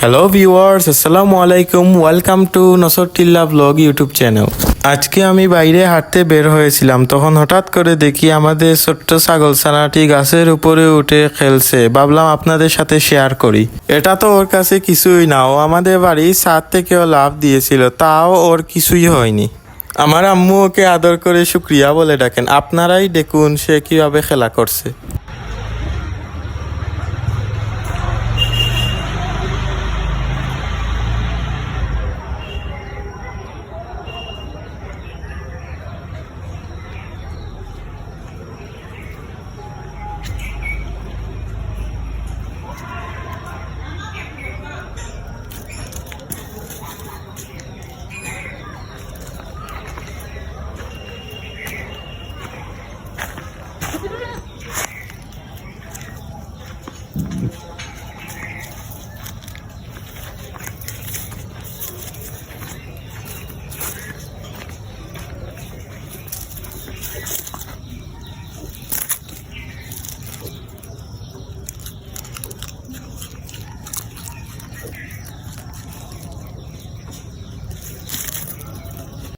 Hello viewers, আসসালামু আলাইকুম। Welcome to নসরটিল্লা ব্লগ ইউটিউব চ্যানেল। আজকে আমি বাইরে হাঁটতে বের হয়েছিলাম, তখন হঠাৎ করে দেখি আমাদের ছোট্ট ছাগল ছানাটি গাছের উপরে উঠে খেলছে। ভাবলাম আপনাদের সাথে শেয়ার করি। এটা তো ওর কাছে কিছুই না, ও আমাদের বাড়ির ছাদ থেকেও লাফ দিয়েছিল, তাও ওর কিছুই হয়নি। আমার আম্মু ওকে আদর করে শুক্রিয়া বলে ডাকেন। আপনারাই দেখুন সে কিভাবে খেলা করছে।